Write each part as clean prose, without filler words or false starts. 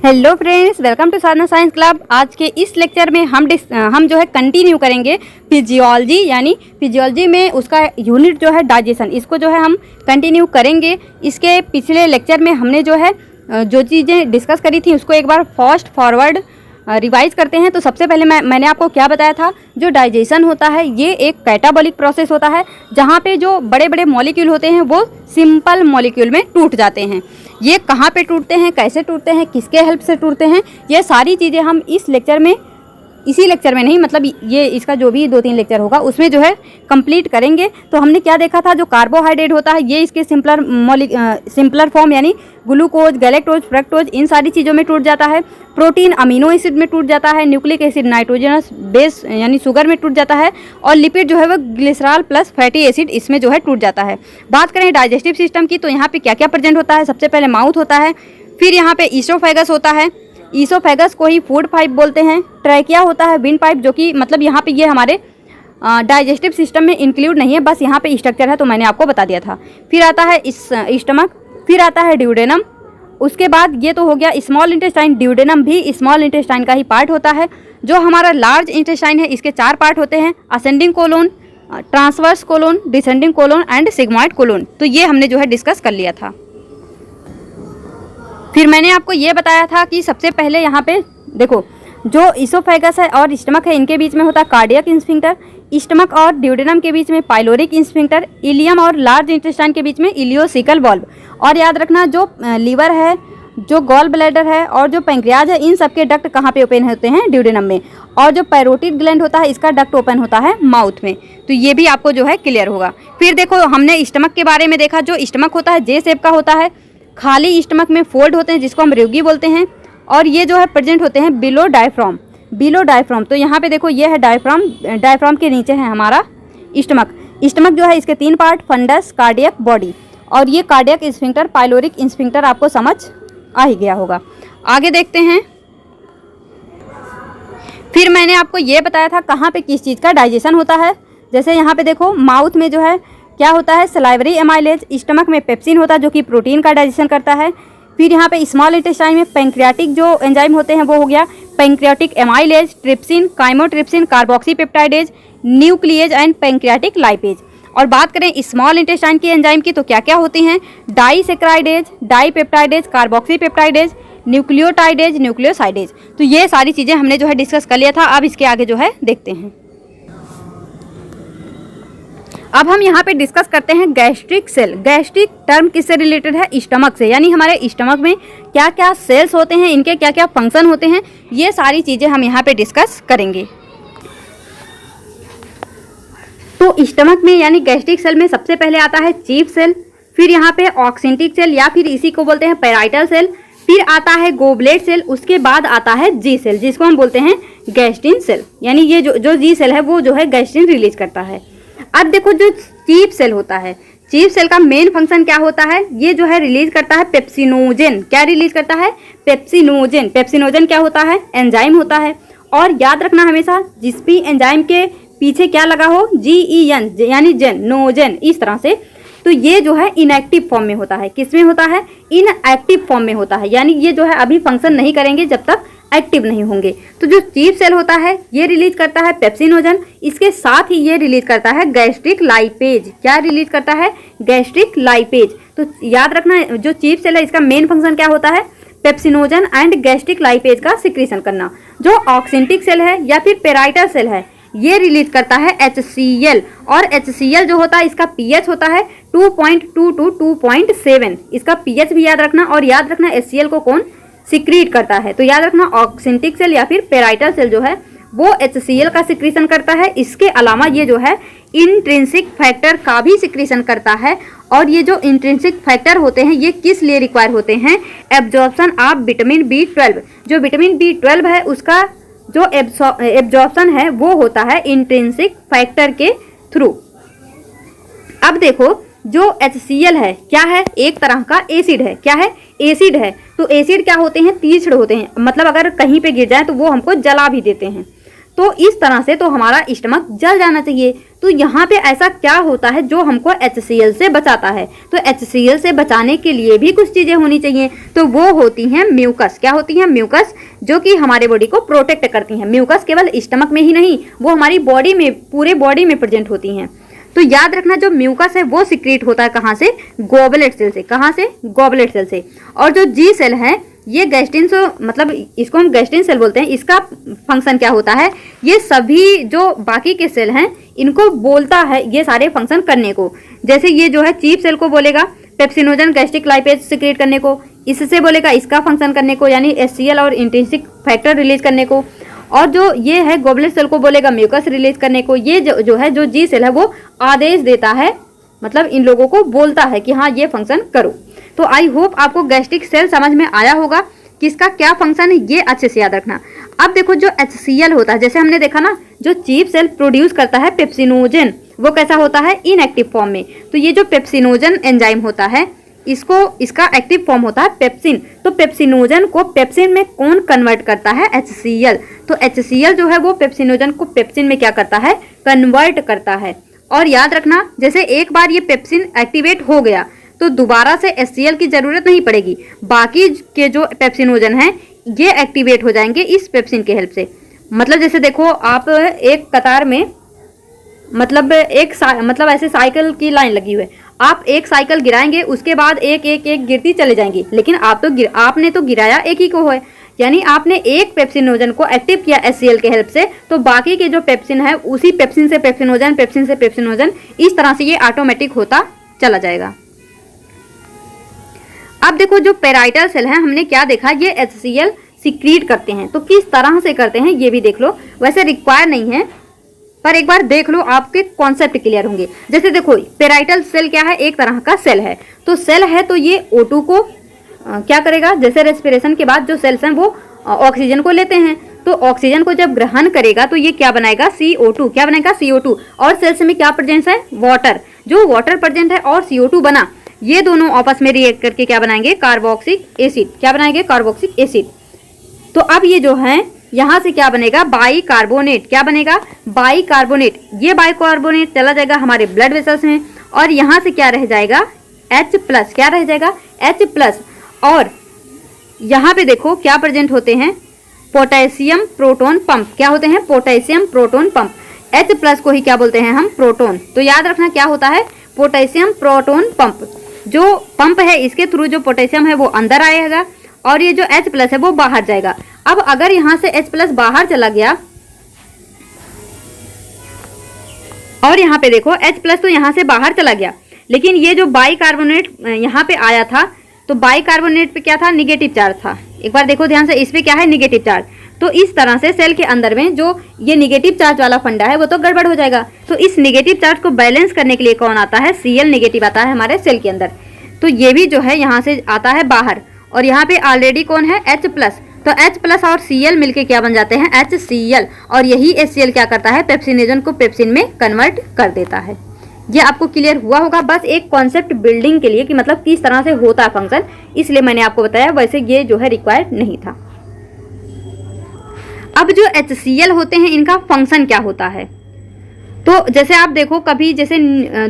Hello friends, welcome to Sadhana science club. आज के इस लेक्चर में हम जो है कंटिन्यू करेंगे फिजियोलॉजी, यानी फिजियोलॉजी में उसका यूनिट जो है डाइजेशन, इसको जो है हम कंटिन्यू करेंगे। इसके पिछले लेक्चर में हमने जो है जो चीज़ें डिस्कस करी थी उसको एक बार फास्ट फॉरवर्ड रिवाइज करते हैं। तो सबसे पहले मैंने आपको क्या बताया था, जो डाइजेशन होता है ये एक कैटाबॉलिक प्रोसेस होता है, जहाँ पे जो बड़े बड़े मॉलिक्यूल होते हैं वो सिंपल मॉलिक्यूल में टूट जाते हैं। ये कहाँ पे टूटते हैं, कैसे टूटते हैं, किसके हेल्प से टूटते हैं, ये सारी चीज़ें हम इसी लेक्चर में नहीं, मतलब ये इसका जो भी 2-3 लेक्चर होगा उसमें जो है कंप्लीट करेंगे। तो हमने क्या देखा था, जो कार्बोहाइड्रेट होता है ये इसके सिंपलर फॉर्म यानी ग्लूकोज, गैलेक्टोज, फ्रक्टोज, इन सारी चीज़ों में टूट जाता है। प्रोटीन अमीनो एसिड में टूट जाता है। न्यूक्लिक एसिड नाइट्रोजनस बेस यानी शुगर में टूट जाता है। और लिपिड जो है वो ग्लिसरॉल प्लस फैटी एसिड इसमें जो है टूट जाता है। बात करें डाइजेस्टिव सिस्टम की, तो यहाँ पे क्या क्या प्रेजेंट होता है। सबसे पहले माउथ होता है, फिर यहाँ पे ईसोफेगस होता है, ईसोफेगस को ही फूड पाइप बोलते हैं। ट्रैकिया होता है, विंड पाइप, जो कि मतलब यहाँ पे ये हमारे डाइजेस्टिव सिस्टम में इंक्लूड नहीं है, बस यहाँ पे स्ट्रक्चर है तो मैंने आपको बता दिया था। फिर आता है स्टमक, फिर आता है ड्यूडेनम। उसके बाद ये तो हो गया स्मॉल इंटेस्टाइन। ड्यूडेनम भी स्मॉल इंटेस्टाइन का ही पार्ट होता है। जो हमारा लार्ज इंटेस्टाइन है इसके 4 पार्ट होते हैं, ascending colon, transverse colon, descending colon and sigmoid colon. तो ये हमने जो है डिस्कस कर लिया था। फिर मैंने आपको ये बताया था कि सबसे पहले यहाँ पे देखो, जो ईसोफेगस है और स्टमक है इनके बीच में होता है कार्डियक इंस्फिंक्टर, स्टमक और ड्यूडेनम के बीच में पाइलोरिक इंस्फिंक्टर, इलियम और लार्ज इंटेस्टाइन के बीच में इलियोसिकल वाल्व। और याद रखना, जो लीवर है, जो गॉल ब्लैडर है और जो पैंक्रियाज है, इन सब के डक्ट कहाँ पे ओपन होते हैं, ड्यूडेनम में। और जो पैरोटिड ग्लैंड होता है इसका डक्ट ओपन होता है माउथ में। तो ये भी आपको जो है क्लियर होगा। फिर देखो, हमने स्टमक के बारे में देखा। जो स्टमक होता है जे शेप का होता है, खाली स्टमक में फोल्ड होते हैं जिसको हम रेगी बोलते हैं। और ये जो है प्रेजेंट होते हैं बिलो डायफ्राम। तो यहाँ पे देखो, ये है डायफ्राम के नीचे है हमारा स्टमक जो है इसके 3 पार्ट, फंडस, कार्डियक, बॉडी। और ये कार्डियक इंस्फिंक्टर, पाइलोरिक इंस्फिंक्टर आपको समझ आ ही गया होगा। आगे देखते हैं। फिर मैंने आपको ये बताया था कहाँ पे किस चीज़ का डाइजेशन होता है। जैसे यहाँ पे देखो, माउथ में जो है क्या होता है, सलाइवरी एमाइलेज। स्टमक में पेप्सिन होता है जो कि प्रोटीन का डाइजेशन करता है। फिर यहाँ पे स्मॉल इंटेस्टाइन में पैंक्रियाटिक जो एंजाइम होते हैं वो हो गया pancreatic amylase, trypsin, chymotrypsin, carboxypeptidase, nuclease and pancreatic lipase. और बात करें स्मॉल इंटेस्टाइन की एंजाइम की, तो क्या क्या होती हैं, डाइसेक्राइडेज, डाइपेप्टाइडेज, कार्बोक्सीपेप्टाइडेज, न्यूक्लियोटाइडेज, न्यूक्लियोसाइडेज। तो ये सारी चीज़ें हमने जो है डिस्कस कर लिया था। अब इसके आगे जो है देखते हैं। अब हम यहाँ पे डिस्कस करते हैं गैस्ट्रिक सेल। गैस्ट्रिक टर्म किससे रिलेटेड है, स्टमक से, यानी हमारे स्टमक में क्या क्या सेल्स होते हैं, इनके क्या क्या फंक्शन होते हैं, ये सारी चीज़ें हम यहाँ पे डिस्कस करेंगे। तो स्टमक में यानी गैस्ट्रिक सेल में सबसे पहले आता है चीफ सेल, फिर यहाँ पे ऑक्सिंटिक सेल या फिर इसी को बोलते हैं पैराइटल सेल, फिर आता है गोबलेट सेल, उसके बाद आता है जी सेल जिसको हम बोलते हैं गैस्ट्रिन सेल। यानी ये जो जी सेल है वो जो है गैस्ट्रिन रिलीज करता है। अब देखो, जो चीफ सेल होता है, चीफ सेल का मेन फंक्शन क्या होता है, ये जो है रिलीज करता है पेप्सिनोजन। क्या रिलीज करता है, पेप्सिनोजन। पेप्सिनोजन क्या होता है, एंजाइम होता है। और याद रखना हमेशा, जिस भी एंजाइम के पीछे क्या लगा हो, GEN यानी जेन, नोजन, इस तरह से। तो ये जो है इनएक्टिव फॉर्म में होता है। किस में होता है, इनएक्टिव फॉर्म में होता है, यानी ये जो है अभी फंक्शन नहीं करेंगे जब तक एक्टिव नहीं होंगे। तो जो चीफ सेल होता है ये रिलीज करता है पेप्सिनोजन, इसके साथ ही ये रिलीज करता है गैस्ट्रिक लाइपेज। क्या रिलीज करता है, गैस्ट्रिक लाइपेज। तो याद रखना, जो चीफ सेल है इसका मेन फंक्शन क्या होता है, पेप्सिनोजन एंड गैस्ट्रिक लाइपेज का सिक्रीशन करना। जो ऑक्सिंटिक सेल है या फिर पेराइटल सेल है ये रिलीज करता है HCl। और HCl जो होता है इसका pH होता है 2.2 to 2.7। इसका pH भी याद रखना। और याद रखना HCl को कौन सिक्रीट करता है, तो याद रखना ऑक्सिंटिक सेल या फिर पेराइटल सेल जो है वो HCl का सिक्रीशन करता है। इसके अलावा ये जो है इंट्रिंसिक फैक्टर का भी सिक्रीशन करता है। और ये जो इंट्रिंसिक फैक्टर होते हैं ये किस लिए रिक्वायर होते हैं, एब्जॉर्प्शन ऑफ विटामिन B12। जो विटामिन B12 है उसका जो एब्जॉर्प्शन है वो होता है इंट्रिंसिक फैक्टर के थ्रू। अब देखो, जो HCl है क्या है, एक तरह का एसिड है। क्या है, एसिड है। तो एसिड क्या होते हैं, तीक्ष्ण होते हैं, मतलब अगर कहीं पे गिर जाए तो वो हमको जला भी देते हैं। तो इस तरह से तो हमारा स्टमक जल जाना चाहिए। तो यहाँ पे ऐसा क्या होता है जो हमको HCl से बचाता है? तो HCl से बचाने के लिए भी कुछ चीज़ें होनी चाहिए, तो वो होती हैं म्यूकस। क्या होती हैं? म्यूकस, जो कि हमारे बॉडी को प्रोटेक्ट करती हैं। म्यूकस केवल स्टमक में ही नहीं, वो हमारी बॉडी में, पूरे बॉडी में प्रेजेंट होती हैं। तो याद रखना, जो म्यूकस है वो सिक्रीट होता है कहाँ से? गॉबलेट सेल से। कहाँ से? गॉबलेट सेल से। और जो जी सेल है, ये गैस्ट्रिन, मतलब इसको हम गैस्ट्रिन सेल बोलते हैं। इसका फंक्शन क्या होता है? ये सभी जो बाकी के सेल हैं इनको बोलता है ये सारे फंक्शन करने को। जैसे ये जो है चीफ सेल को बोलेगा पेप्सिनोजन गैस्ट्रिक लाइपेज सिक्रेट करने को, इससे बोलेगा इसका फंक्शन करने को यानी HCl और इंट्रिंसिक फैक्टर रिलीज करने को। और जो ये है गॉबलेट सेल को बोलेगा म्यूकस रिलीज करने को। ये जो है जो जी सेल है वो आदेश देता है, मतलब इन लोगों को बोलता है कि हाँ ये फंक्शन करो। तो आई होप आपको गैस्ट्रिक सेल समझ में आया होगा, किसका क्या फंक्शन है ये अच्छे से याद रखना। अब देखो जो HCl होता है, जैसे हमने देखा ना, जो चीफ सेल प्रोड्यूस करता है पेप्सिनोजन, वो कैसा होता है? इनएक्टिव फॉर्म में। तो ये जो पेप्सिनोजन एंजाइम होता है, इसका एक्टिव फॉर्म होता है पेप्सिन। तो पेप्सिनोजन को पेप्सिन में कौन कन्वर्ट करता है? HCl। तो HCl जो है वो पेप्सिनोजन को पेप्सिन में क्या करता है? कन्वर्ट करता है। और याद रखना, जैसे एक बार ये पेप्सिन एक्टिवेट हो गया तो दोबारा से HCl की जरूरत नहीं पड़ेगी। बाकी के जो पेप्सिनोजन हैं ये एक्टिवेट हो जाएंगे इस पेप्सिन के हेल्प से। मतलब जैसे देखो, आप एक कतार में, मतलब ऐसे साइकिल की लाइन लगी हुई है, आप एक साइकिल गिराएंगे, उसके बाद एक एक एक गिरती चले जाएंगी, लेकिन आपने तो गिराया एक ही को है, यानी आपने एक पेप्सिनोजन को एक्टिव किया HCl के हेल्प से, तो बाकी के जो पेप्सिन है उसी पेप्सिन से पेप्सिनोजन, पेप्सिन से पेप्सिनोजन, इस तरह से ये ऑटोमेटिक होता चला जाएगा। अब देखो जो पेराइटल सेल है, हमने क्या देखा, ये HCl सिक्रीट करते हैं। तो किस तरह से करते हैं ये भी देख लो। वैसे रिक्वायर नहीं है, पर एक बार देख लो, आपके कॉन्सेप्ट क्लियर होंगे। जैसे देखो पेराइटल सेल क्या है? एक तरह का सेल है। तो सेल है तो ये O2 को क्या करेगा? जैसे रेस्पिरेशन के बाद जो सेल्स हैं वो ऑक्सीजन को लेते हैं, तो ऑक्सीजन को जब ग्रहण करेगा तो ये क्या बनाएगा? CO2। क्या बनाएगा? CO2। और सेल्स में क्या प्रेजेंस है? वाटर। जो वाटर प्रेजेंट है और CO2 बना, ये दोनों आपस में रिएक्ट करके क्या बनाएंगे? Carboxylic acid. क्या बनाएंगे? Carboxylic acid. तो अब ये जो है यहाँ से क्या बनेगा? बाइकार्बोनेट। क्या बनेगा? बाइकार्बोनेट। ये बाइकार्बोनेट चला जाएगा हमारे ब्लड वेसल्स में, और यहाँ से क्या रह जाएगा? H+। क्या रह जाएगा? H+। और यहाँ पे देखो क्या प्रेजेंट होते हैं? Potassium proton pump. क्या होते हैं? Potassium proton pump. H+ को ही क्या बोलते हैं हम? प्रोटोन। तो याद रखना क्या होता है? Potassium proton pump. जो पंप है इसके थ्रू जो पोटेशियम है वो अंदर आएगा, और ये जो H+ है वो बाहर जाएगा। अब अगर यहाँ से H+ बाहर चला गया, और यहाँ पे देखो H+ तो यहाँ से बाहर चला गया, लेकिन ये जो बाइकार्बोनेट यहाँ पे आया था, तो बाइकार्बोनेट पे क्या था? निगेटिव चार्ज था। एक बार देखो ध्यान से, इस पे क्या है? Negative charge. तो इस तरह से सेल के अंदर में जो ये निगेटिव चार्ज वाला फंडा है वो तो गड़बड़ हो जाएगा। तो इस निगेटिव चार्ज को बैलेंस करने के लिए कौन आता है? Cl नेगेटिव आता है हमारे सेल के अंदर। तो ये भी जो है यहाँ से आता है बाहर, और यहाँ पे ऑलरेडी कौन है? H+। तो H+ और Cl मिलके क्या बन जाते हैं? HCl। और यही HCl क्या करता है? पेप्सिनोजन को पेप्सिन में कन्वर्ट कर देता है। ये आपको क्लियर हुआ होगा, बस एक कॉन्सेप्ट बिल्डिंग के लिए कि मतलब किस तरह से होता है फंक्शन, इसलिए मैंने आपको बताया। वैसे ये जो है रिक्वायर्ड नहीं था। अब जो HCl होते हैं इनका फंक्शन क्या होता है? तो जैसे आप देखो, कभी जैसे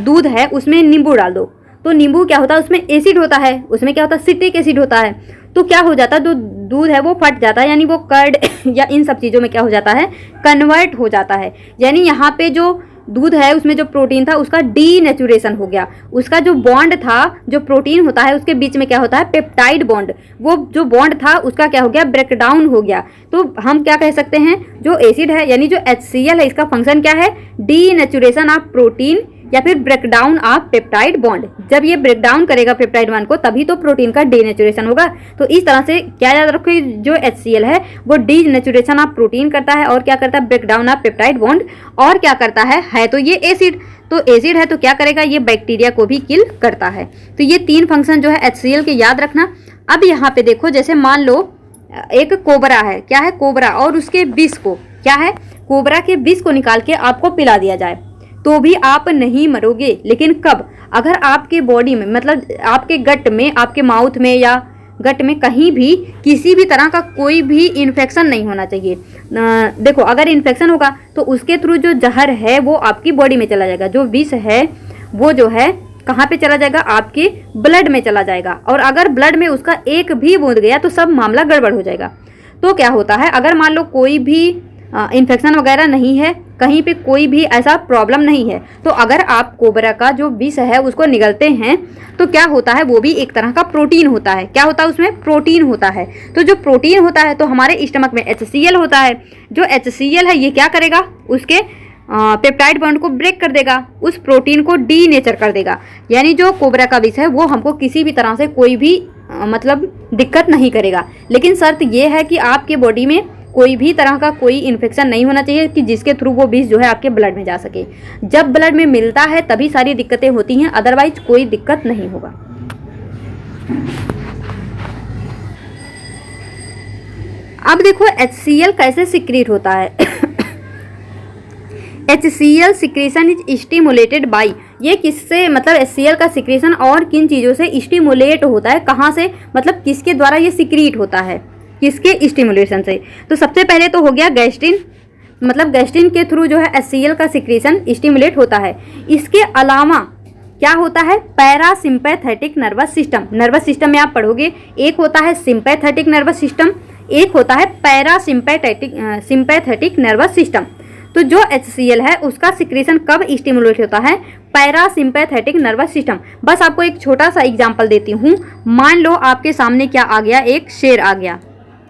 दूध है उसमें नींबू डाल दो, तो नींबू क्या होता है? उसमें एसिड होता है, उसमें क्या होता है? सिट्रिक एसिड होता है। तो क्या हो जाता है? जो दूध है वो फट जाता है, यानी वो कर्ड या इन सब चीज़ों में क्या हो जाता है? कन्वर्ट हो जाता है। यानी यहाँ पे जो दूध है उसमें जो प्रोटीन था उसका डीनेचुरेशन हो गया। उसका जो बॉन्ड था, जो प्रोटीन होता है उसके बीच में क्या होता है? Peptide bond. वो जो बॉन्ड था उसका क्या हो गया? ब्रेकडाउन हो गया। तो हम क्या कह सकते हैं? जो एसिड है यानी जो HCl है, इसका फंक्शन क्या है? डीनेचुरेशन ऑफ प्रोटीन या फिर ब्रेकडाउन ऑफ पेप्टाइड बॉन्ड। जब ये ब्रेकडाउन करेगा पेप्टाइड बॉन्ड को, तभी तो प्रोटीन का डीनेचुरेशन होगा। तो इस तरह से क्या याद रखो, जो HCl है वो डीनेचुरेशन ऑफ प्रोटीन करता है, और क्या करता है? Breakdown of peptide bond. और क्या करता है तो ये एसिड। तो एसिड है तो क्या करेगा? ये बैक्टीरिया को भी किल करता है। तो ये 3 फंक्शन जो है HCl के याद रखना। अब यहाँ पे देखो, जैसे मान लो एक कोबरा है। क्या है? कोबरा। और उसके विष को, क्या है? कोबरा के विष को निकाल के आपको पिला दिया जाए तो भी आप नहीं मरोगे। लेकिन कब? अगर आपके बॉडी में, मतलब आपके गट में, आपके माउथ में या गट में कहीं भी किसी भी तरह का कोई भी इन्फेक्शन नहीं होना चाहिए। देखो अगर इन्फेक्शन होगा तो उसके थ्रू जो जहर है वो आपकी बॉडी में चला जाएगा, जो विष है वो जो है कहाँ पे चला जाएगा, आपके ब्लड में चला जाएगा। और अगर ब्लड में उसका एक भी बूंद गया तो सब मामला गड़बड़ हो जाएगा। तो क्या होता है, अगर मान लो कोई भी इन्फेक्शन वगैरह नहीं है, कहीं पे कोई भी ऐसा प्रॉब्लम नहीं है, तो अगर आप कोबरा का जो विष है उसको निगलते हैं तो क्या होता है, वो भी एक तरह का प्रोटीन होता है। क्या होता है उसमें, प्रोटीन होता है। तो जो प्रोटीन होता है तो हमारे स्टमक में HCl होता है। जो HCl है ये क्या करेगा, उसके पेप्टाइड बॉन्ड को ब्रेक कर देगा, उस प्रोटीन को डीनेचर कर देगा। यानी जो कोबरा का विष है वो हमको किसी भी तरह से कोई भी मतलब दिक्कत नहीं करेगा। लेकिन शर्त ये है कि आपके बॉडी में कोई भी तरह का कोई इन्फेक्शन नहीं होना चाहिए कि जिसके थ्रू वो विष जो है आपके ब्लड में जा सके। जब ब्लड में मिलता है तभी सारी दिक्कतें होती हैं, अदरवाइज कोई दिक्कत नहीं होगा। अब देखो HCl कैसे सिक्रीट होता है। HCl secretion is stimulated by, ये किससे, मतलब HCl का सिक्रेशन और किन चीज़ों से स्टिमुलेट होता है, कहाँ से, मतलब किसके द्वारा ये सिक्रीट होता है, किसके स्टिमुलेशन से। तो सबसे पहले तो हो गया गैस्ट्रिन, मतलब गैस्ट्रिन के थ्रू जो है HCl का सिक्रेशन स्टिमुलेट होता है। इसके अलावा क्या होता है, parasympathetic nervous system. Nervous system में आप पढ़ोगे, एक होता है सिंपैथेटिक नर्वस सिस्टम, एक होता है सिंपैथेटिक नर्वस सिस्टम। तो जो HCl है उसका सिक्रेशन कब स्टिमुलेट होता है, पैरासिम्पैथेटिक नर्वस सिस्टम। बस आपको एक छोटा सा एग्जांपल देती हूँ। मान लो आपके सामने क्या आ गया, एक शेर आ गया।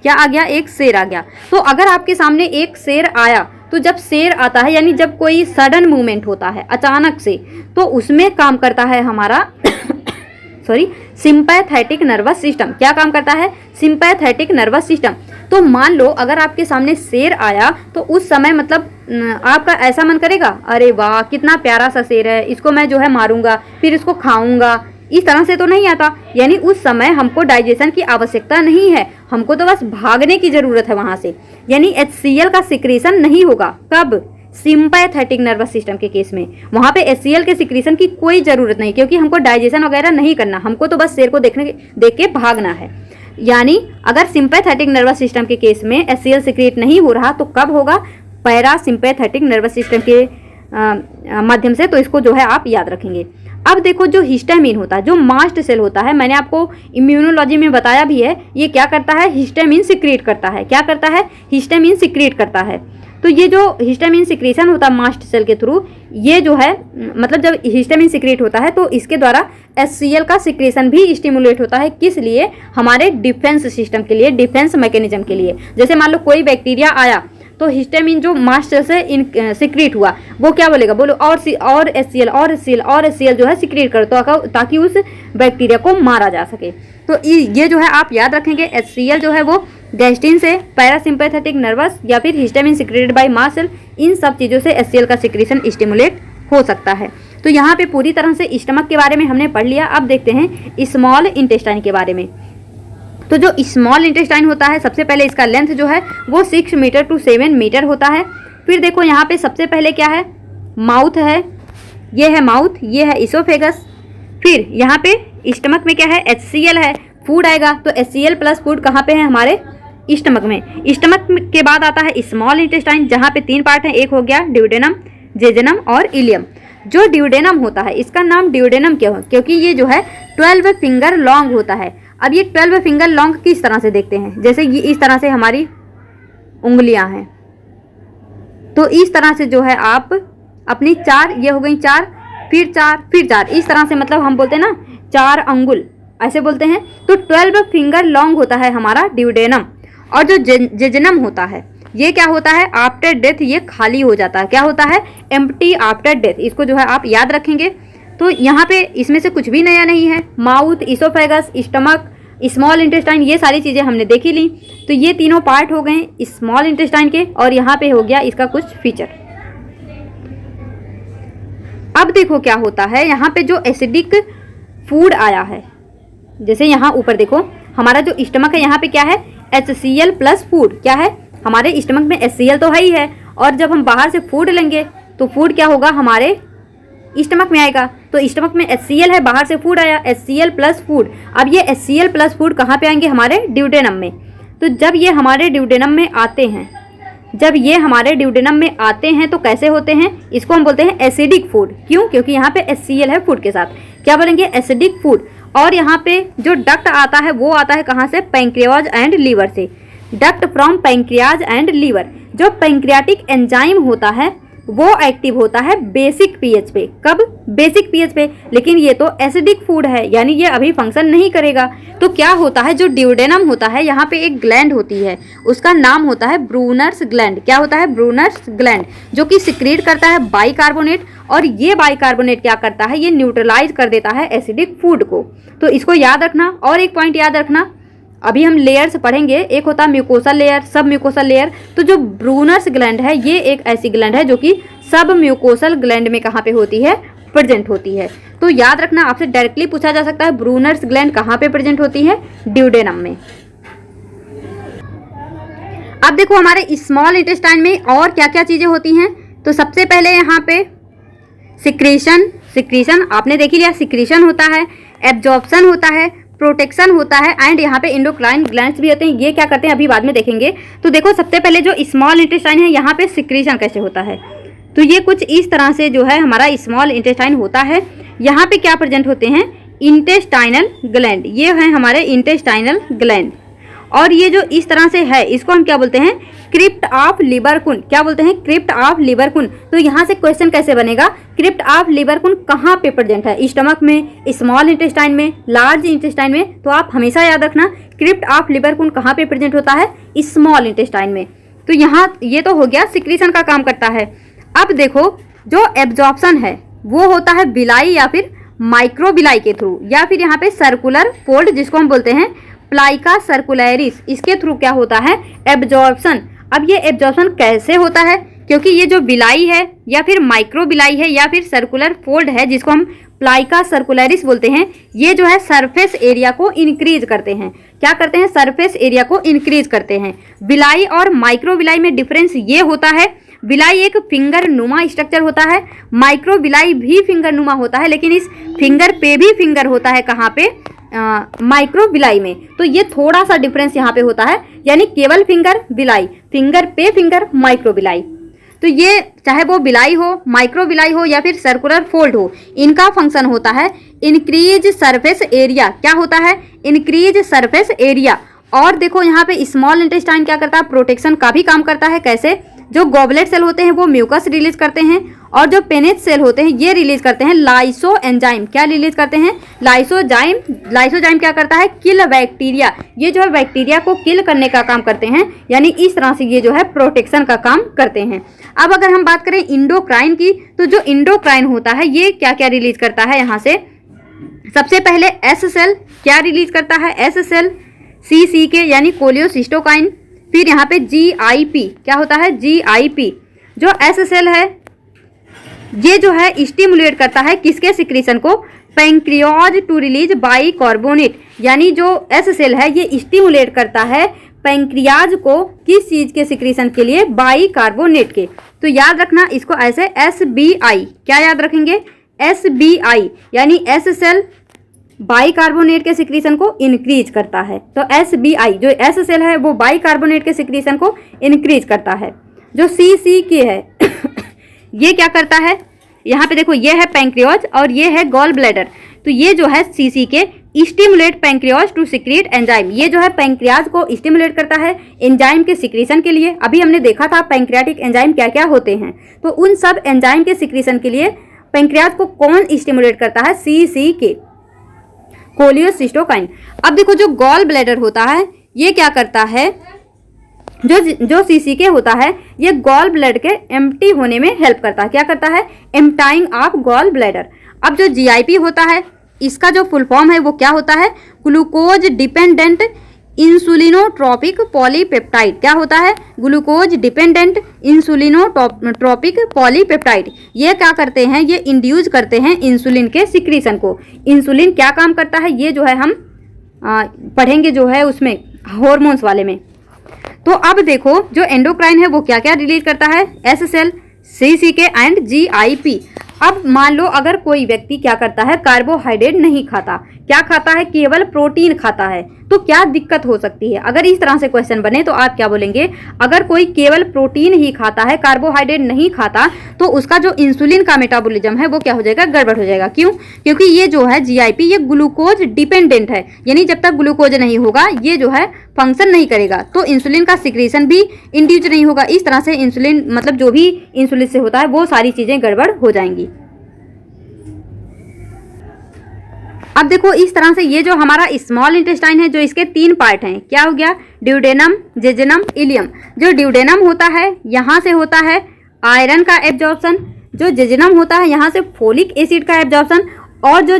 क्या आ गया, एक शेर आ गया। तो अगर आपके सामने एक शेर आया तो जब शेर आता है यानी जब कोई सडन मूवमेंट होता है अचानक से, तो उसमें काम करता है हमारा सिंपैथेटिक नर्वस सिस्टम। क्या काम करता है, सिंपैथेटिक नर्वस सिस्टम। तो मान लो अगर आपके सामने शेर आया तो उस समय मतलब आपका ऐसा मन करेगा, अरे वाह कितना प्यारा सा शेर है, इसको मैं जो है मारूंगा, फिर इसको खाऊंगा, इस तरह से तो नहीं आता। यानी उस समय हमको डाइजेशन की आवश्यकता नहीं है, हमको तो बस भागने की जरूरत है वहां से। यानी HCl का सिक्रेशन नहीं होगा। कब, सिंपैथेटिक नर्वस सिस्टम के केस में, वहां पे HCl के सिक्रेशन की कोई जरूरत नहीं, क्योंकि हमको डाइजेशन वगैरह नहीं करना, हमको तो बस शेर को देख के भागना है। यानी अगर सिंपैथेटिक नर्वस सिस्टम के केस में HCl सिक्रेट नहीं हो रहा तो कब होगा, पैरासिम्पैथेटिक नर्वस सिस्टम के माध्यम से। तो इसको जो है आप याद रखेंगे। अब देखो जो हिस्टामिन होता है, जो मास्ट सेल होता है, मैंने आपको इम्यूनोलॉजी में बताया भी है, ये क्या करता है, हिस्टामिन सिक्रेट करता है। क्या करता है, हिस्टामिन सिक्रेट करता है। तो ये जो हिस्टामिन सिक्रेशन होता है मास्ट सेल के थ्रू, ये जो है मतलब जब हिस्टामिन सिक्रेट होता है तो इसके द्वारा HCl का सिक्रेशन भी स्टिमुलेट होता है। किस लिए, हमारे डिफेंस सिस्टम के लिए, डिफेंस मैकेनिज्म के लिए। जैसे मान लो कोई बैक्टीरिया आया तो हिस्टामिन जो मास्ट सेल से सिक्रेट हुआ वो क्या बोलेगा, बोलो और HCl जो है सिक्रेट कर, तो ताकि उस बैक्टीरिया को मारा जा सके। तो ये जो है आप याद रखेंगे, HCl जो है वो गैस्ट्रिन से, पैरासिम्पैथेटिक नर्वस या फिर histamine secreted by mast cell, इन सब चीज़ों से HCl का सिक्रेशन स्टिमुलेट हो सकता है। तो यहाँ पे पूरी तरह से स्टमक के बारे में हमने पढ़ लिया। अब देखते हैं स्मॉल इंटेस्टाइन के बारे में। तो जो स्मॉल इंटेस्टाइन होता है, सबसे पहले इसका लेंथ जो है वो 6 मीटर टू 7 मीटर होता है। फिर देखो यहाँ पे सबसे पहले क्या है, माउथ है, ये है माउथ, ये है इसोफेगस। फिर यहाँ पे स्टमक में क्या है, HCl है, फूड आएगा। तो HCl प्लस फूड कहाँ पे है, हमारे स्टमक में। स्टमक के बाद आता है स्मॉल इंटेस्टाइन, जहाँ पे 3 पार्ट हैं, एक हो गया ड्यूडेनम, जेजुनम और इलियम। जो ड्यूडेनम होता है, इसका नाम ड्यूडेनम क्यों है, क्योंकि ये जो है 12 फिंगर लॉन्ग होता है। अब ये 12 फिंगर लॉन्ग किस तरह से देखते हैं, जैसे ये इस तरह से हमारी उंगलियां हैं, तो इस तरह से जो है आप अपनी 4, ये हो गई 4, फिर 4, फिर 4, इस तरह से, मतलब हम बोलते हैं ना 4 अंगुल, ऐसे बोलते हैं। तो 12 फिंगर लॉन्ग होता है हमारा ड्यूडेनम। और जो जेजुनम होता है, ये क्या होता है, आफ्टर डेथ ये खाली हो जाता है। क्या होता है, एम्प्टी आफ्टर डेथ। इसको जो है आप याद रखेंगे। तो यहाँ पे इसमें से कुछ भी नया नहीं है। Mouth, oesophagus, stomach, small intestine, ये सारी चीज़ें हमने देखी ली। तो ये तीनों पार्ट हो गए स्मॉल इंटेस्टाइन के, और यहाँ पे हो गया इसका कुछ फीचर। अब देखो क्या होता है, यहाँ पे जो एसिडिक फूड आया है, जैसे यहाँ ऊपर देखो हमारा जो स्टमक है, यहाँ पे क्या है, HCl प्लस फूड। क्या है, हमारे स्टमक में HCl तो है ही है, और जब हम बाहर से फूड लेंगे तो फूड क्या होगा, हमारे स्टमक में आएगा। तो स्टमक में HCl है, बाहर से फूड आया, HCl प्लस फूड। अब ये HCl प्लस फूड कहाँ पे आएंगे? हमारे ड्यूडेनम में। तो जब ये हमारे ड्यूडेनम में आते हैं, जब ये हमारे ड्यूडेनम में आते हैं तो कैसे होते हैं? इसको हम बोलते हैं एसिडिक फूड। क्यों? क्योंकि यहाँ पे HCl है फूड के साथ। क्या बोलेंगे? Acidic food. और यहाँ पे जो डक्ट आता है वो आता है कहाँ से? पैंक्रियाज एंड लीवर से। Duct from pancreas and liver. जो पैंक्रियाटिक एंजाइम होता है वो एक्टिव होता है बेसिक पीएच पे। कब? बेसिक पीएच पे। लेकिन ये तो एसिडिक फूड है, यानी ये अभी फंक्शन नहीं करेगा। तो क्या होता है? जो ड्यूडेनम होता है, यहाँ पे एक ग्लैंड होती है, उसका नाम होता है ब्रूनर्स ग्लैंड। क्या होता है? ब्रूनर्स ग्लैंड, जो कि सिक्रीट करता है बाइकार्बोनेट। और ये बाइकार्बोनेट क्या करता है? ये न्यूट्रलाइज कर देता है एसिडिक फूड को। तो इसको याद रखना। और एक पॉइंट याद रखना, अभी हम लेयर्स पढ़ेंगे, एक होता है म्यूकोसल लेयर, सब म्यूकोसल लेयर। तो जो ब्रूनर्स ग्लैंड है ये एक ऐसी ग्लैंड है जो कि सब म्यूकोसल ग्लैंड में कहाँ पे होती है? प्रेजेंट होती है। तो याद रखना, आपसे डायरेक्टली पूछा जा सकता है ब्रूनर्स ग्लैंड कहाँ पे प्रेजेंट होती है? ड्यूडेनम में। अब देखो हमारे स्मॉल इंटेस्टाइन में और क्या क्या चीजें होती हैं। तो सबसे पहले यहाँ पे सिक्रीशन आपने देख ही लिया, सिक्रीशन होता है, एब्जॉर्प्शन होता है, प्रोटेक्शन होता है, एंड यहाँ पे इंडोक्राइन ग्लैंड्स भी होते हैं। ये क्या करते हैं अभी बाद में देखेंगे। तो देखो सबसे पहले जो स्मॉल इंटेस्टाइन है यहाँ पे सिक्रीशन कैसे होता है। तो ये कुछ इस तरह से जो है हमारा स्मॉल इंटेस्टाइन होता है। यहाँ पे क्या प्रेजेंट होते हैं? Intestinal gland. ये है हमारे इंटेस्टाइनल ग्लैंड। और ये जो इस तरह से है इसको हम क्या बोलते हैं? Crypt of Lieberkuhn. क्या बोलते हैं? Crypt of Lieberkuhn. तो यहाँ से क्वेश्चन कैसे बनेगा? क्रिप्ट ऑफ लिबरकुन कहाँ पे प्रेजेंट है? स्टमक में, स्मॉल इंटेस्टाइन में, लार्ज इंटेस्टाइन में? तो आप हमेशा याद रखना क्रिप्ट ऑफ लिबरकुन कहाँ पे प्रेजेंट होता है? स्मॉल इंटेस्टाइन में। तो यहाँ ये तो हो गया, सिक्रीशन का काम करता है। अब देखो जो एब्जॉर्प्शन है वो होता है बिलाई या फिर माइक्रोबिलाई के थ्रू, या फिर यहाँ पे सर्कुलर फोल्ड जिसको हम बोलते हैं प्लाइका सर्कुलरिस, इसके थ्रू क्या होता है? एब्जॉर्प्शन। अब ये एब्जॉर्प्शन कैसे होता है? क्योंकि ये जो बिलाई है या फिर माइक्रोबिलाई है या फिर सर्कुलर फोल्ड है जिसको हम प्लाइका सर्कुलरिस बोलते हैं, ये जो है सरफेस एरिया को इंक्रीज करते हैं। क्या करते हैं? सरफेस एरिया को इंक्रीज करते हैं। बिलाई और माइक्रोबिलाई में डिफरेंस ये होता है, बिलाई एक फिंगर नुमा स्ट्रक्चर होता है, माइक्रोबिलाई भी फिंगर नुमा होता है, लेकिन इस फिंगर पे भी फिंगर होता है कहाँ पे? माइक्रोबिलाई में। तो ये थोड़ा सा डिफरेंस यहाँ पे होता है, यानी केवल फिंगर बिलाई, फिंगर पे फिंगर माइक्रोबिलाई। तो ये चाहे वो बिलाई हो, माइक्रोबिलाई हो या फिर सर्कुलर फोल्ड हो, इनका फंक्शन होता है इंक्रीज सरफेस एरिया। क्या होता है? Increase surface area. और देखो यहाँ पे स्मॉल इंटेस्टाइन क्या करता है? प्रोटेक्शन का भी काम करता है। कैसे? जो गॉबलेट सेल होते हैं वो म्यूकस रिलीज करते हैं, और जो पेनेट सेल होते हैं ये रिलीज करते हैं लाइसो एंजाइम। क्या रिलीज करते हैं? लाइसोजाइम। लाइसोजाइम क्या करता है? Kill bacteria. ये जो है बैक्टीरिया को किल करने का काम करते हैं, यानी इस तरह से ये जो है प्रोटेक्शन का काम करते हैं। अब अगर हम बात करें इंडोक्राइन की, तो जो इंडोक्राइन होता है ये क्या क्या रिलीज करता है? यहाँ से सबसे पहले एस सेल क्या रिलीज करता है? एस सेल CCK यानी कोलियोसिस्टोकाइन। फिर यहाँ पे GIP क्या होता है? GIP। जो एस सेल है ये जो है स्टिमुलेट करता है किसके सिक्रीशन को? Pancreas to release bicarbonate. यानी जो एस सेल है ये स्टिमुलेट करता है पैंक्रियाज को किस चीज के सिक्रीशन के लिए? बाइकार्बोनेट के। तो याद रखना इसको ऐसे SBI। क्या याद रखेंगे? SBI यानी एस सेल बाइकार्बोनेट के सिक्रीशन को इंक्रीज करता है। तो SBI जो एस सेल है वो बाइकार्बोनेट के सिक्रीशन को इंक्रीज करता है। जो CCK है ये क्या करता है? यहाँ पे देखो ये है पैंक्रियाज और ये है गॉल ब्लैडर। तो ये जो है CCK stimulate pancreas to secrete enzyme. ये जो है पैंक्रियाज को स्टिमुलेट करता है एंजाइम के सिक्रीशन के लिए। अभी हमने देखा था पैंक्रियाटिक एंजाइम क्या क्या होते हैं, तो उन सब एंजाइम के सिक्रीशन के लिए पैंक्रियाज को कौन स्टिमुलेट करता है? CCK कोलियोसिस्टोकाइन। अब देखो जो गॉल ब्लैडर होता है ये क्या करता है? जो CCK होता है ये गॉल ब्लैडर के एम्प्टी होने में हेल्प करता है। क्या करता है? एम्प्टाइंग ऑफ गॉल ब्लैडर। अब जो GIP होता है इसका जो फुल फॉर्म है वो क्या होता है? Glucose dependent insulinotropic polypeptide. क्या होता है? Glucose dependent insulinotropic polypeptide. ये क्या करते हैं? ये इंड्यूस करते हैं इंसुलिन के सिक्रीशन को। इंसुलिन क्या काम करता है ये जो है हम पढ़ेंगे जो है उसमें हॉर्मोन्स वाले में। तो अब देखो जो एंडोक्राइन है वो क्या क्या रिलीज करता है? S cell, CCK and GIP। अब मान लो अगर कोई व्यक्ति क्या करता है, कार्बोहाइड्रेट नहीं खाता, क्या खाता है, केवल प्रोटीन खाता है, तो क्या दिक्कत हो सकती है। अगर इस तरह से क्वेश्चन बने तो आप क्या बोलेंगे, अगर कोई केवल प्रोटीन ही खाता है, कार्बोहाइड्रेट नहीं खाता, तो उसका जो इंसुलिन का मेटाबॉलिज्म है वो क्या हो जाएगा, गड़बड़ हो जाएगा। क्यों? क्योंकि ये जो है जीआईपी ये ग्लूकोज डिपेंडेंट है, यानी जब तक ग्लूकोज नहीं होगा ये जो है फंक्शन नहीं करेगा, तो इंसुलिन का सिक्रेशन भी इंड्यूस नहीं होगा। इस तरह से इंसुलिन मतलब जो भी इंसुलिन से होता है वो सारी चीजें गड़बड़ हो जाएंगी। अब देखो इस तरह से ये जो हमारा स्मॉल इंटेस्टाइन है, जो इसके 3 पार्ट हैं, क्या हो गया, ड्यूडेनम, जेजुनम, इलियम। जो ड्यूडेनम होता है यहाँ से होता है आयरन का एब्जॉर्प्शन, जो जेजुनम होता है यहाँ से फोलिक एसिड का एब्जॉर्प्शन, और जो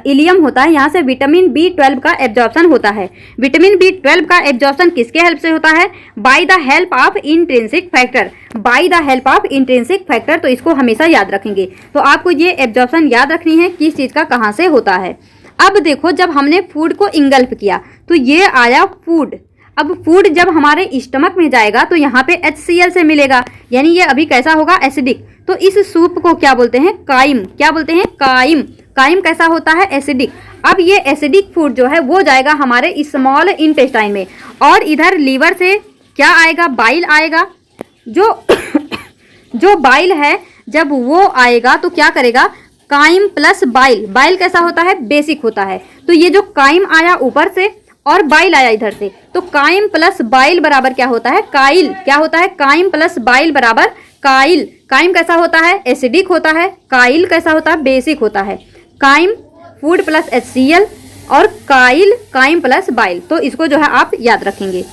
इलियम होता है यहाँ से विटामिन B12 का एब्जॉर्प्शन होता है। विटामिन B12 का एब्जॉर्प्शन किसके हेल्प से होता है, by the help of intrinsic factor, by the help of intrinsic factor. तो इसको हमेशा याद रखेंगे। तो आपको ये एब्जॉर्प्शन याद रखनी है किस चीज़ का कहाँ से होता है। अब देखो जब हमने फूड को इंगल्फ किया तो ये आया फूड। अब फूड जब हमारे स्टमक में जाएगा तो यहाँ पे HCl से मिलेगा, यानी ये अभी कैसा होगा, एसिडिक। तो इस सूप को क्या बोलते हैं, काइम। क्या बोलते हैं, काइम। काइम कैसा होता है, एसिडिक। अब ये एसिडिक फूड जो है वो जाएगा हमारे स्मॉल इंटेस्टाइन में, और इधर लीवर से क्या आएगा, बाइल आएगा। जो बाइल है जब वो आएगा तो क्या करेगा, काइम प्लस बाइल। बाइल कैसा होता है, बेसिक होता है। तो ये जो काइम आया ऊपर से और बाइल आया इधर से, तो काइम प्लस बाइल बराबर क्या होता है, काइल। क्या होता है, काइम प्लस बाइल बराबर काइल। काइम कैसा होता है, एसिडिक होता है। काइल कैसा होता है, बेसिक होता है। काइम फूड प्लस HCl और काइल काइम प्लस बाइल। तो इसको जो है आप याद रखेंगे।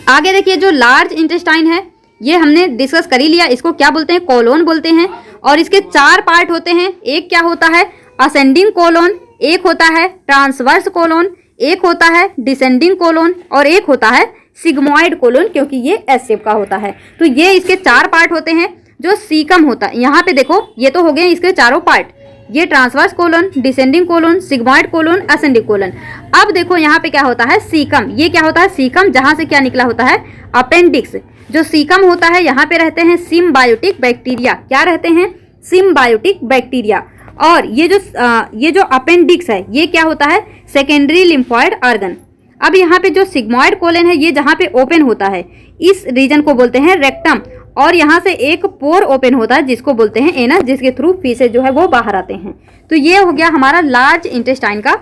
आगे देखिए जो लार्ज इंटेस्टाइन है ये हमने डिस्कस कर ही लिया। इसको क्या बोलते हैं, कोलोन बोलते हैं। और इसके 4 पार्ट होते हैं। एक क्या होता है, असेंडिंग कोलोन, एक होता है ट्रांसवर्स कोलोन, एक होता है डिसेंडिंग कोलोन, और एक होता है सिग्मोइड कोलोन, क्योंकि ये एस शेप का होता है। तो ये इसके 4 पार्ट होते हैं। जो सीकम होता है, यहाँ पे देखो ये तो हो गए इसके चारों पार्ट, ये transverse colon, descending colon, sigmoid colon, ascending colon. अब देखो यहाँ पे क्या होता है, सीकम। ये क्या होता है, सीकम, जहाँ से क्या निकला होता है, अपेंडिक्स। जो सीकम होता है यहाँ पे रहते हैं सिम्बायोटिक बैक्टीरिया। क्या रहते हैं, सिम्बायोटिक बैक्टीरिया। और ये जो अपेंडिक्स है ये क्या होता है, सेकेंडरी लिम्फॉइड ऑर्गन। अब यहाँ पे जो सिग्मोइड कोलन है ये जहाँ पे ओपन होता है इस रीजन को बोलते हैं रेक्टम, और यहाँ से एक पोर ओपन होता है जिसको बोलते हैं एनस, जिसके थ्रू फीसेज जो है वो बाहर आते हैं। तो ये हो गया हमारा लार्ज इंटेस्टाइन का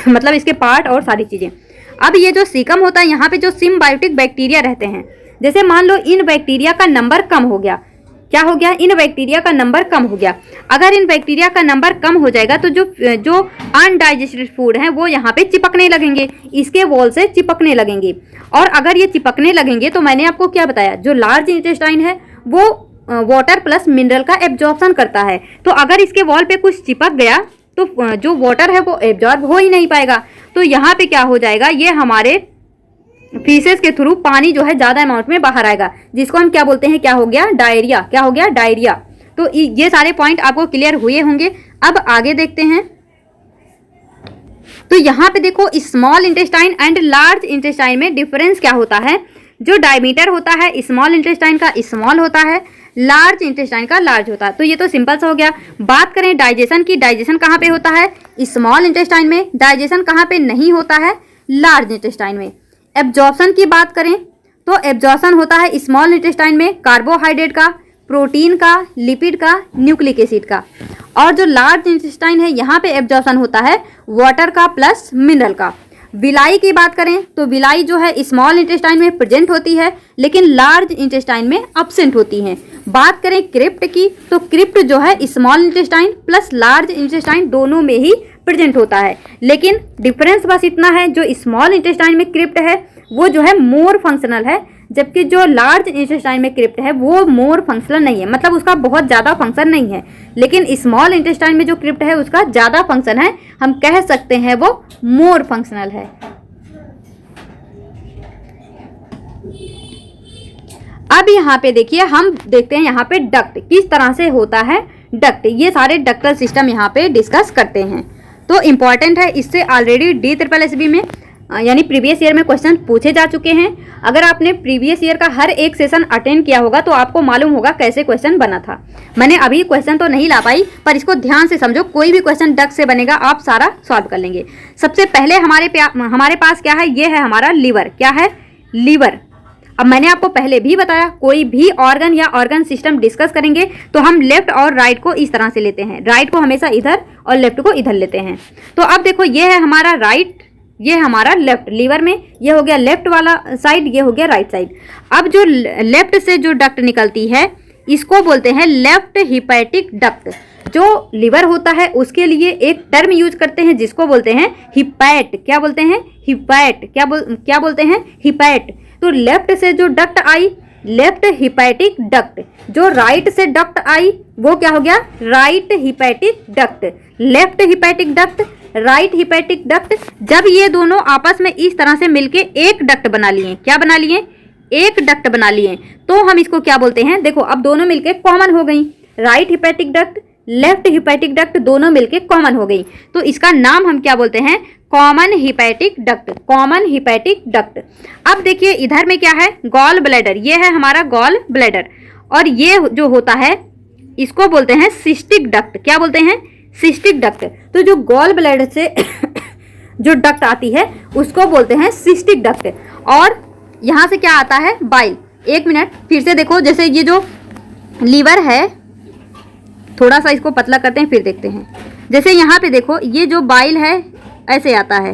मतलब इसके पार्ट और सारी चीजें। अब ये जो सीकम होता है यहाँ पे जो सिम्बायोटिक बैक्टीरिया रहते हैं, जैसे मान लो इन बैक्टीरिया का नंबर कम हो गया, क्या हो गया, इन बैक्टीरिया का नंबर कम हो गया। अगर इन बैक्टीरिया का नंबर कम हो जाएगा तो जो अनडाइजेस्टेड फूड है वो यहाँ पे चिपकने लगेंगे, इसके वॉल से चिपकने लगेंगे। और अगर ये चिपकने लगेंगे तो मैंने आपको क्या बताया, जो लार्ज इंटेस्टाइन है वो वाटर प्लस मिनरल का एब्जॉर्प्शन करता है। तो अगर इसके वॉल पे कुछ चिपक गया तो जो वाटर है वो एब्जॉर्ब हो ही नहीं पाएगा। तो यहाँ पे क्या हो जाएगा, ये हमारे फीसेस के थ्रू पानी जो है ज्यादा अमाउंट में बाहर आएगा, जिसको हम क्या बोलते हैं, क्या हो गया, डायरिया। क्या हो गया, डायरिया। तो ये सारे पॉइंट आपको क्लियर हुए होंगे। अब आगे देखते हैं। तो यहाँ पे देखो small intestine and large intestine में डिफरेंस क्या होता है। जो डायमीटर होता है स्मॉल इंटेस्टाइन का स्मॉल होता है, लार्ज इंटेस्टाइन का लार्ज होता है। तो ये तो सिंपल सा हो गया। बात करें डाइजेशन की, डाइजेशन कहाँ पे होता है, स्मॉल इंटेस्टाइन में। डाइजेशन कहाँ पे नहीं होता है, लार्ज इंटेस्टाइन में। एब्जॉर्प्शन की बात करें तो एब्जॉर्प्शन होता है स्मॉल इंटेस्टाइन में कार्बोहाइड्रेट का, प्रोटीन का, लिपिड का, न्यूक्लिक एसिड का। और जो लार्ज इंटेस्टाइन है यहाँ पे एब्जॉर्प्शन होता है वाटर का प्लस मिनरल का। विलाई की बात करें तो विलाई जो है स्मॉल इंटेस्टाइन में प्रेजेंट होती है लेकिन लार्ज इंटेस्टाइन में अब्सेंट होती है। बात करें क्रिप्ट की तो क्रिप्ट जो है small intestine plus large intestine दोनों में ही प्रेजेंट होता है। लेकिन डिफरेंस बस इतना है, जो स्मॉल इंटेस्टाइन में क्रिप्ट है वो जो है मोर फंक्शनल है, जबकि जो लार्ज इंटेस्टाइन में क्रिप्ट है वो मोर फंक्शनल नहीं है, मतलब उसका बहुत ज़्यादा फंक्शन नहीं है। लेकिन स्मॉल इंटेस्टाइन में जो क्रिप्ट है उसका ज़्यादा फंक्शन है, हम कह सकते हैं वो मोर फंक्शनल है। अब यहाँ पे देखिए, हम देखते हैं यहाँ पे डक्ट किस तरह से होता है। डक्ट, ये सारे डक्टल सिस्टम यहाँ पे डिस्कस करते हैं, तो इम्पॉर्टेंट है। इससे ऑलरेडी DSSB में यानी प्रीवियस ईयर में क्वेश्चन पूछे जा चुके हैं। अगर आपने प्रीवियस ईयर का हर एक सेशन अटेंड किया होगा तो आपको मालूम होगा कैसे क्वेश्चन बना था। मैंने अभी क्वेश्चन तो नहीं ला पाई, पर इसको ध्यान से समझो, कोई भी क्वेश्चन डक से बनेगा आप सारा सॉल्व कर लेंगे। सबसे पहले हमारे पास क्या है, ये है हमारा लीवर। क्या है? लीवर। अब मैंने आपको पहले भी बताया, कोई भी ऑर्गन या ऑर्गन सिस्टम डिस्कस करेंगे तो हम लेफ्ट और राइट को इस तरह से लेते हैं, राइट को हमेशा इधर और लेफ्ट को इधर लेते हैं। तो अब देखो, ये है हमारा राइट, ये हमारा लेफ्ट। लीवर में ये हो गया लेफ्ट वाला साइड, ये हो गया राइट साइड। अब जो लेफ्ट से जो डक्ट निकलती है इसको बोलते हैं लेफ्ट हिपैटिक डक्ट। जो लीवर होता है उसके लिए एक टर्म यूज करते हैं जिसको बोलते हैं हिपैट। क्या बोलते हैं? हिपैट। क्या बोलते हैं? हिपैट। तो लेफ्ट से जो डक्ट आई, लेफ्ट हिपैटिक डक्ट। जो राइट से डक्ट आई वो क्या हो गया? Right hepatic duct. Left hepatic duct, right hepatic duct. जब ये दोनों आपस में इस तरह से मिलके एक डक्ट बना लिए, क्या बना लिए? एक डक्ट बना लिए, तो हम इसको क्या बोलते हैं? देखो, अब दोनों मिलके कॉमन हो गई। Right hepatic duct, left hepatic duct दोनों मिलके कॉमन हो गई, तो इसका नाम हम क्या बोलते हैं? Common hepatic duct. Common hepatic duct. अब देखिए इधर में क्या है? Gall bladder. ये है हमारा गॉल ब्लैडर, और ये जो होता है इसको बोलते हैं सिस्टिक डक्ट। क्या बोलते हैं? Cystic duct. तो जो गॉल ब्लैडर से जो डक्ट आती है उसको बोलते हैं सिस्टिक डक्ट। और यहाँ से क्या आता है? बाइल। एक मिनट फिर से देखो, जैसे ये जो लीवर है, थोड़ा सा इसको पतला करते हैं फिर देखते हैं। जैसे यहाँ पे देखो, ये जो बाइल है ऐसे आता है,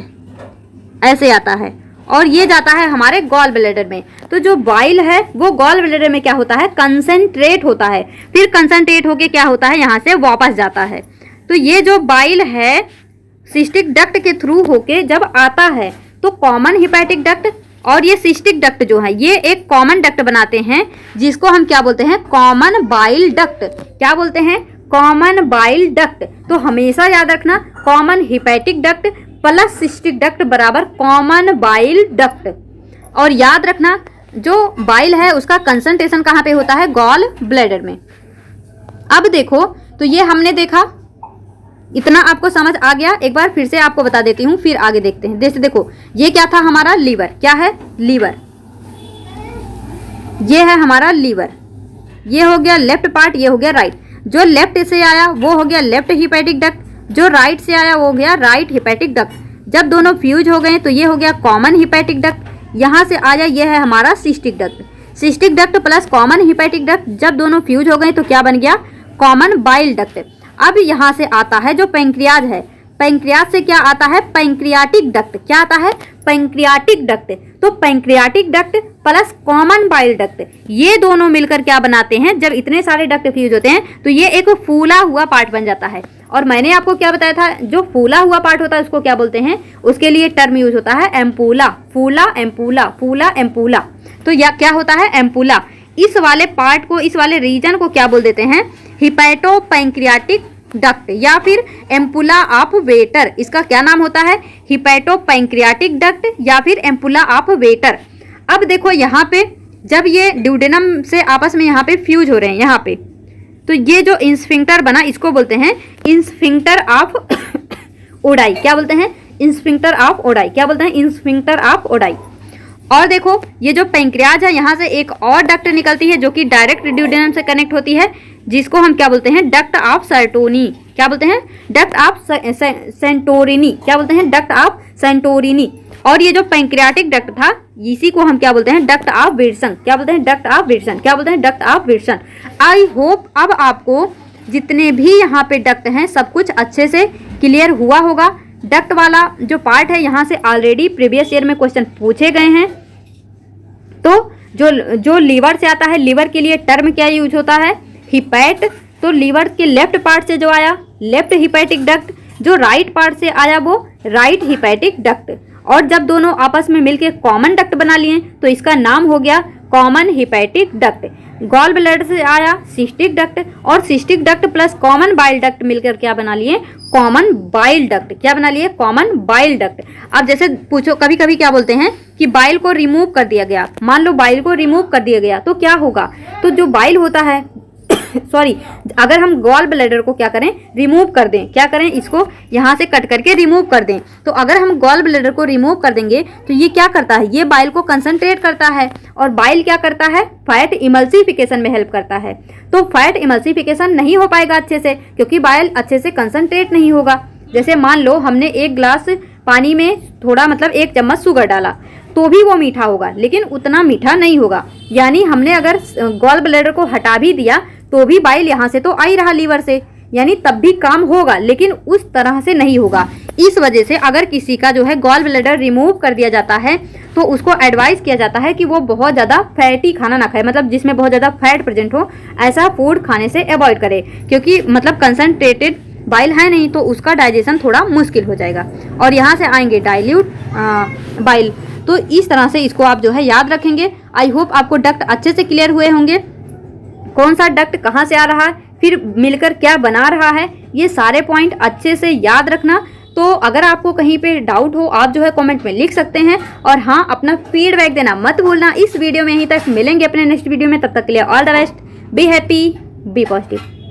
ऐसे आता है, और ये जाता है हमारे गॉल ब्लैडर में। तो जो बाइल है वो गॉल ब्लैडर में क्या होता है? कंसंट्रेट होता है, फिर कंसंट्रेट होके क्या होता है? यहाँ से वापस जाता है। तो ये जो बाइल है सिस्टिक डक्ट के थ्रू होके जब आता है तो कॉमन हिपैटिक डक्ट और ये सिस्टिक डक्ट जो है ये एक कॉमन डक्ट बनाते हैं जिसको हम क्या बोलते हैं? Common bile duct. क्या बोलते हैं? Common bile duct. तो हमेशा याद रखना, common hepatic duct plus cystic duct बराबर कॉमन बाइल डक्ट। और याद रखना, जो बाइल है उसका कंसंट्रेशन कहाँ पे होता है? गॉल ब्लैडर में। अब देखो, तो ये हमने देखा, इतना आपको समझ आ गया। एक बार फिर से आपको बता देती हूँ, फिर आगे देखते हैं। जैसे देखो, ये क्या था? हमारा लीवर। क्या है? लीवर। ये है हमारा लीवर। ये हो गया लेफ्ट पार्ट, ये हो गया राइट। जो लेफ्ट से आया वो हो गया लेफ्ट हिपैटिक डक्ट, जो राइट से आया वो हो गया राइट हिपैटिक डक्ट। जब दोनों फ्यूज हो गए तो ये हो गया कॉमन हिपैटिक डक्ट। यहाँ से आया ये है हमारा cystic duct. Cystic duct plus common hepatic duct, जब दोनों फ्यूज हो गए तो क्या बन गया? Common bile duct. अब यहाँ से आता है जो पैंक्रियाज है, पैंक्रियाज से क्या आता है? Pancreatic duct. क्या आता है? Pancreatic duct. तो pancreatic duct plus common bile duct, ये दोनों मिलकर क्या बनाते हैं? जब इतने सारे डक्ट फ्यूज होते हैं तो ये एक फूला हुआ पार्ट बन जाता है। और मैंने आपको क्या बताया था? जो फूला हुआ पार्ट होता है उसको क्या बोलते हैं? उसके लिए टर्म यूज होता है एम्पूला। फूला एम्पूला, फूला एम्पूला। तो यह क्या होता है? एम्पूला। इस वाले पार्ट को, इस वाले रीजन को क्या बोल देते हैं? हिपैटो पैंक्रियाटिक डक्ट या फिर एम्पुला ऑफ वेटर। इसका क्या नाम होता है? हिपैटो पैंक्रियाटिक डक्ट या फिर एम्पुला ऑफ वेटर। अब देखो यहाँ पे जब ये ड्यूडेनम से आपस में यहाँ पे फ्यूज हो रहे हैं यहाँ पे, तो ये जो इंस्फिंक्टर बना इसको बोलते हैं इंस्फिंक्टर ऑफ ओडाई। क्या बोलते हैं? Sphincter of Oddi. क्या बोलते हैं? Sphincter of Oddi. और देखो, ये जो पैंक्रियाज है यहाँ से एक और डक्ट निकलती है जो कि डायरेक्ट ड्यूडेनम से कनेक्ट होती है, जिसको हम क्या बोलते हैं? Duct of Santorini. क्या बोलते हैं? Duct of Santorini. क्या बोलते हैं? Duct of Santorini. और ये जो पैंक्रियाटिक डक्ट था इसी को हम क्या बोलते हैं? Duct of Wilson. क्या बोलते हैं? Duct of Wilson. क्या बोलते हैं? Duct of Wilson. I hope अब आपको जितने भी यहाँ पे डक्ट हैं सब कुछ अच्छे से क्लियर हुआ होगा। डक्ट वाला जो पार्ट है यहाँ से ऑलरेडी प्रीवियस ईयर में क्वेश्चन पूछे गए हैं। तो जो लीवर से आता है, लीवर के लिए टर्म क्या यूज होता है? हिपैट। तो लीवर के लेफ्ट पार्ट से जो आया लेफ्ट हिपैटिक डक्ट, जो राइट पार्ट से आया वो राइट हिपैटिक डक्ट। और जब दोनों आपस में मिलकर कॉमन डक्ट बना लिए तो इसका नाम हो गया common hepatic duct. Gall bladder से आया सिस्टिक डक्ट, और cystic duct plus common bile duct मिलकर क्या बना लिए? Common bile duct. क्या बना लिए? Common bile duct. अब जैसे पूछो, कभी कभी क्या बोलते हैं कि बाइल को रिमूव कर दिया गया। मान लो बाइल को रिमूव कर दिया गया तो क्या होगा? तो जो बाइल होता है सॉरी, अगर हम गॉल ब्लैडर को क्या करें, रिमूव कर दें, क्या करें, इसको यहाँ से कट करके रिमूव कर दें, तो अगर हम गॉल ब्लैडर को रिमूव कर देंगे तो ये क्या करता है, ये बाइल को कंसंट्रेट करता है, और बाइल क्या करता है, फैट इमल्सिफिकेशन में हेल्प करता है। तो फैट इमल्सिफिकेशन नहीं हो पाएगा अच्छे से, क्योंकि बाइल अच्छे से कंसंट्रेट नहीं होगा। जैसे मान लो हमने एक ग्लास पानी में थोड़ा मतलब 1 चम्मच शुगर डाला, तो भी वो मीठा होगा, लेकिन उतना मीठा नहीं होगा। यानी हमने अगर गॉल ब्लैडर को हटा भी दिया तो भी बाइल यहाँ से तो आ ही रहा लीवर से, यानी तब भी काम होगा, लेकिन उस तरह से नहीं होगा। इस वजह से अगर किसी का जो है गॉल ब्लैडर रिमूव कर दिया जाता है तो उसको एडवाइस किया जाता है कि वो बहुत ज़्यादा फैटी खाना ना खाए, मतलब जिसमें बहुत ज़्यादा फैट प्रेजेंट हो, ऐसा फूड खाने से अवॉइड करे, क्योंकि मतलब कंसनट्रेटेड बाइल है नहीं तो उसका डाइजेशन थोड़ा मुश्किल हो जाएगा। और यहाँ से आएंगे डाइल्यूट बाइल। तो इस तरह से इसको आप जो है याद रखेंगे। आई होप आपको डक्ट अच्छे से क्लियर हुए होंगे, कौन सा डक्ट कहाँ से आ रहा है, फिर मिलकर क्या बना रहा है, ये सारे पॉइंट अच्छे से याद रखना। तो अगर आपको कहीं पे डाउट हो आप जो है कमेंट में लिख सकते हैं, और हाँ, अपना फीडबैक देना मत भूलना। इस वीडियो में यहीं तक, मिलेंगे अपने नेक्स्ट वीडियो में, तब तक के लिए all the best, be happy, be positive.